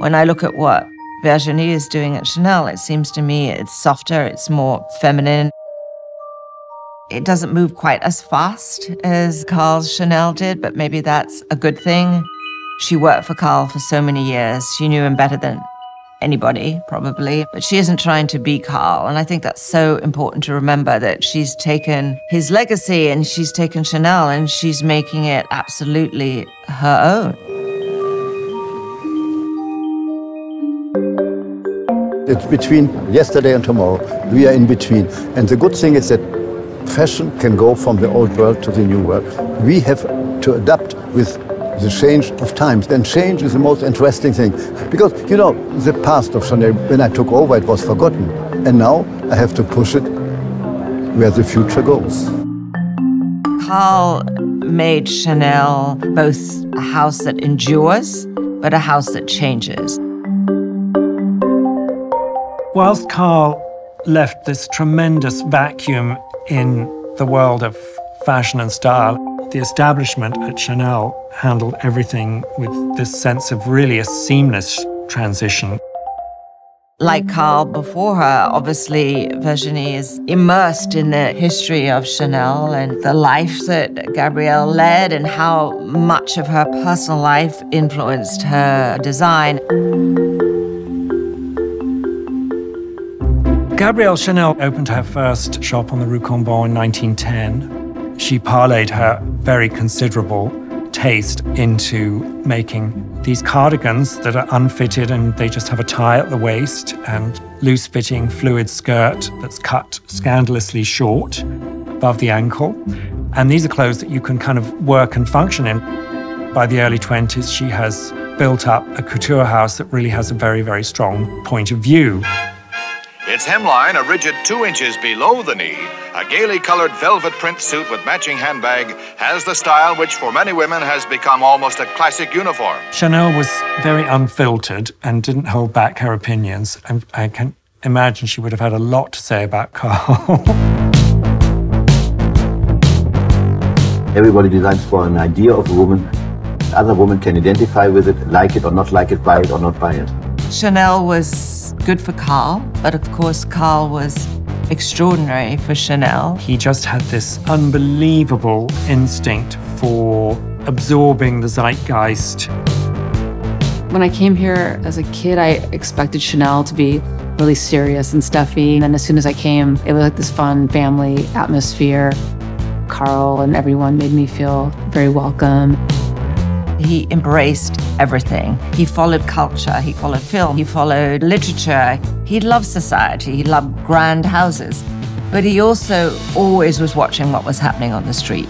When I look at what Virginie is doing at Chanel, it seems to me it's softer, it's more feminine. It doesn't move quite as fast as Karl's Chanel did, but maybe that's a good thing. She worked for Karl for so many years. She knew him better than anybody, probably, but she isn't trying to be Karl. And I think that's so important to remember, that she's taken his legacy and she's taken Chanel and she's making it absolutely her own. It's between yesterday and tomorrow. We are in between. And the good thing is that fashion can go from the old world to the new world. We have to adapt with the change of times. And change is the most interesting thing. Because, you know, the past of Chanel, when I took over, it was forgotten. And now I have to push it where the future goes. Karl made Chanel both a house that endures, but a house that changes. Whilst Karl left this tremendous vacuum in the world of fashion and style, the establishment at Chanel handled everything with this sense of really a seamless transition. Like Karl before her, obviously Virginie is immersed in the history of Chanel and the life that Gabrielle led and how much of her personal life influenced her design. Gabrielle Chanel opened her first shop on the Rue Cambon in 1910. She parlayed her very considerable taste into making these cardigans that are unfitted and they just have a tie at the waist and loose-fitting fluid skirt that's cut scandalously short above the ankle. And these are clothes that you can kind of work and function in. By the early 20s, she has built up a couture house that really has a very, very strong point of view. Its hemline, a rigid 2 inches below the knee, a gaily colored velvet print suit with matching handbag, has the style which for many women has become almost a classic uniform. Chanel was very unfiltered and didn't hold back her opinions. And I can imagine she would have had a lot to say about Karl. Everybody designs for an idea of a woman. Other women can identify with it, like it or not like it, buy it or not buy it. Chanel was good for Karl, but of course Karl was extraordinary for Chanel. He just had this unbelievable instinct for absorbing the zeitgeist. When I came here as a kid, I expected Chanel to be really serious and stuffy. And as soon as I came, it was like this fun family atmosphere. Karl and everyone made me feel very welcome. He embraced everything. He followed culture, he followed film, he followed literature. He loved society, he loved grand houses. But he also always was watching what was happening on the street.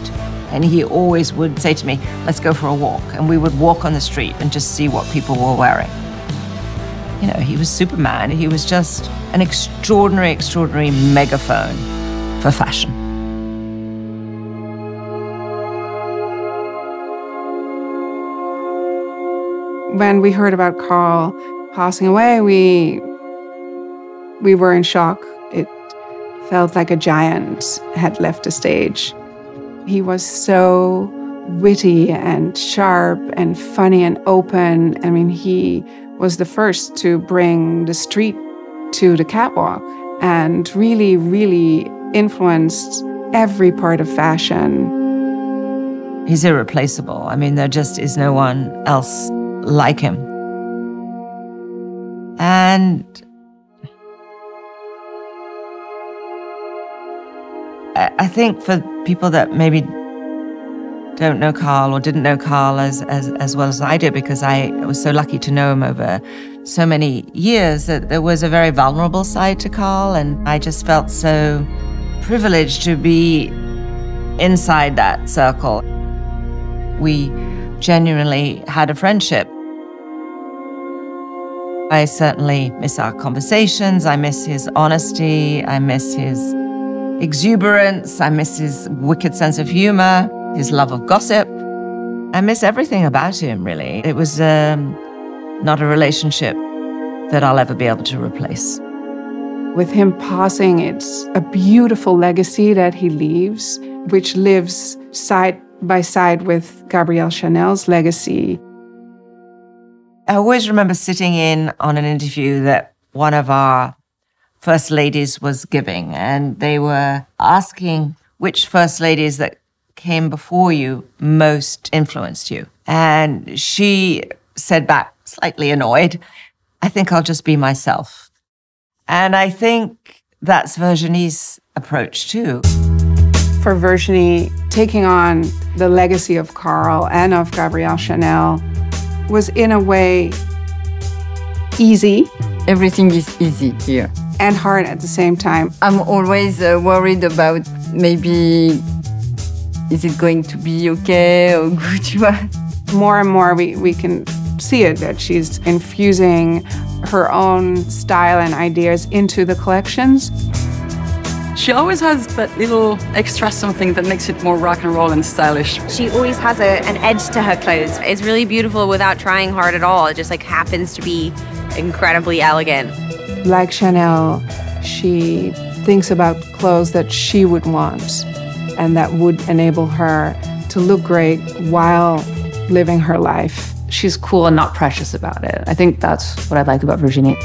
And he always would say to me, let's go for a walk. And we would walk on the street and just see what people were wearing. You know, he was Superman. He was just an extraordinary, extraordinary megaphone for fashion. When we heard about Karl passing away, we were in shock. It felt like a giant had left the stage. He was so witty and sharp and funny and open. I mean, he was the first to bring the street to the catwalk and really, really influenced every part of fashion. He's irreplaceable. I mean, there just is no one else like him. And I think for people that maybe don't know Karl or didn't know Karl as well as I did, because I was so lucky to know him over so many years, that there was a very vulnerable side to Karl, and I just felt so privileged to be inside that circle. We genuinely had a friendship. I certainly miss our conversations. I miss his honesty. I miss his exuberance. I miss his wicked sense of humor, his love of gossip. I miss everything about him, really. It was not a relationship that I'll ever be able to replace. With him passing, it's a beautiful legacy that he leaves, which lives side by side with Gabrielle Chanel's legacy. I always remember sitting in on an interview that one of our first ladies was giving, and they were asking which first ladies that came before you most influenced you. And she said back, slightly annoyed, I think I'll just be myself. And I think that's Virginie's approach too. For Virginie, taking on the legacy of Karl and of Gabrielle Chanel was in a way easy. Everything is easy here. And hard at the same time. I'm always worried about maybe, is it going to be okay or good? More and more we can see it, that she's infusing her own style and ideas into the collections. She always has that little extra something that makes it more rock and roll and stylish. She always has an edge to her clothes. It's really beautiful without trying hard at all. It just like happens to be incredibly elegant. Like Chanel, she thinks about clothes that she would want and that would enable her to look great while living her life. She's cool and not precious about it. I think that's what I like about Virginie.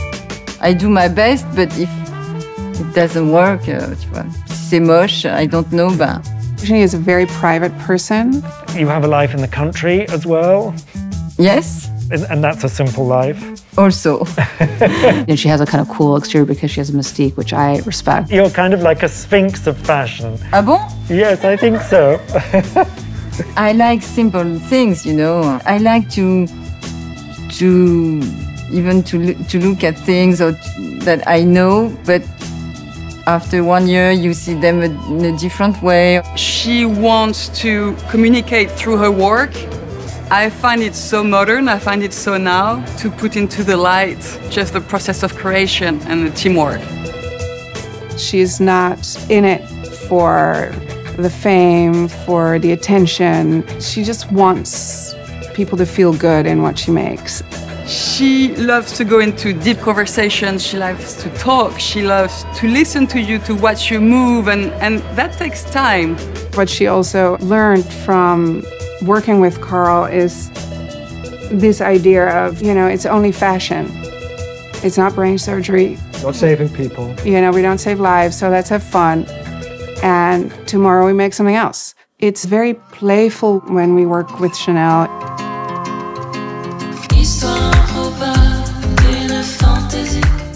I do my best, but if it doesn't work, c'est moche, I don't know. Virginie is a very private person. You have a life in the country as well. Yes. And that's a simple life. Also. And she has a kind of cool exterior because she has a mystique, which I respect. You're kind of like a sphinx of fashion. Ah bon? Yes, I think so. I like simple things, you know. I like to look at things that I know, but after 1 year, you see them in a different way. She wants to communicate through her work. I find it so modern, I find it so now, to put into the light just the process of creation and the teamwork. She's not in it for the fame, for the attention. She just wants people to feel good in what she makes. She loves to go into deep conversations, she loves to talk, she loves to listen to you, to watch you move, and that takes time. What she also learned from working with Karl is this idea of, it's only fashion. It's not brain surgery. Not saving people. We don't save lives, so let's have fun. And tomorrow we make something else. It's very playful when we work with Chanel.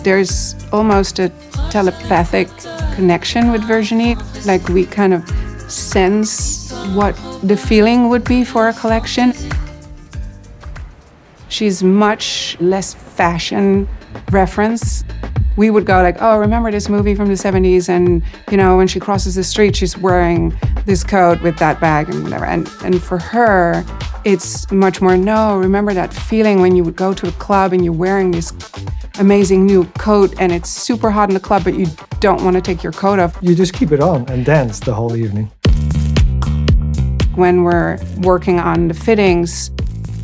There's almost a telepathic connection with Virginie. Like we kind of sense what the feeling would be for a collection. She's much less fashion reference. We would go like, oh, remember this movie from the 70s? And, when she crosses the street, she's wearing this coat with that bag and whatever. And for her, it's much more, no, remember that feeling when you would go to a club and you're wearing this amazing new coat and it's super hot in the club, but you don't want to take your coat off. You just keep it on and dance the whole evening. When we're working on the fittings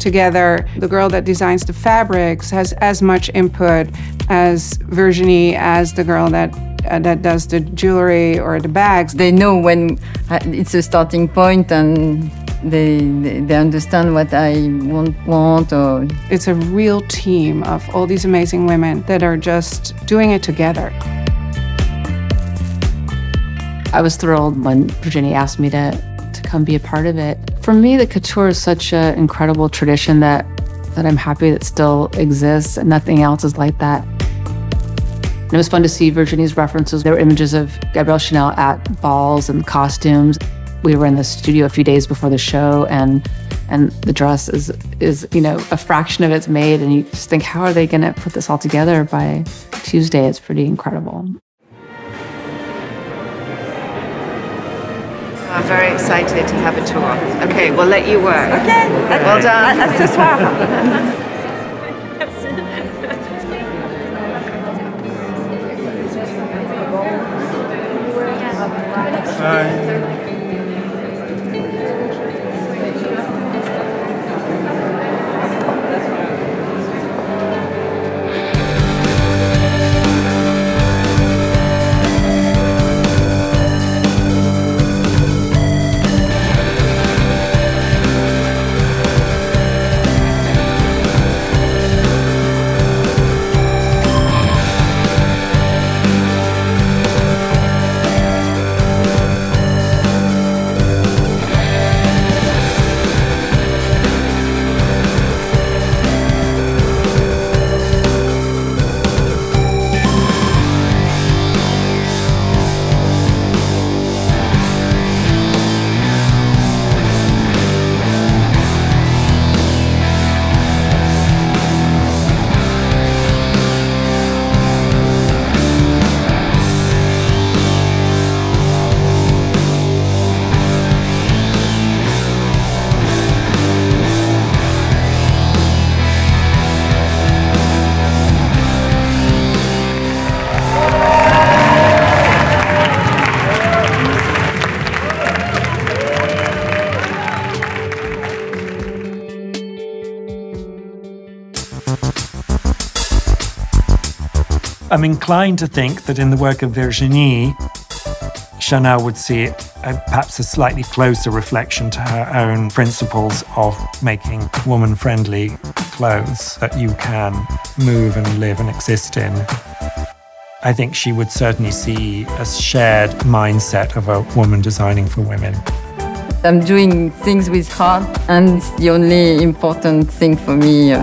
together, the girl that designs the fabrics has as much input as Virginie, as the girl that does the jewelry or the bags. They know when it's a starting point and they understand what I want. Or it's a real team of all these amazing women that are just doing it together. I was thrilled when Virginie asked me to come be a part of it. For me, the couture is such an incredible tradition that I'm happy that still exists, and nothing else is like that. And it was fun to see Virginie's references. There were images of Gabrielle Chanel at balls and costumes. We were in the studio a few days before the show, and the dress is a fraction of it's made, and you just think, how are they going to put this all together by Tuesday? It's pretty incredible. I'm very excited to have a tour. Okay, we'll let you work. Okay. Well done. À ce soir. I'm inclined to think that in the work of Virginie, Chanel would see it perhaps a slightly closer reflection to her own principles of making woman-friendly clothes that you can move and live and exist in. I think she would certainly see a shared mindset of a woman designing for women. I'm doing things with heart, and it's the only important thing for me.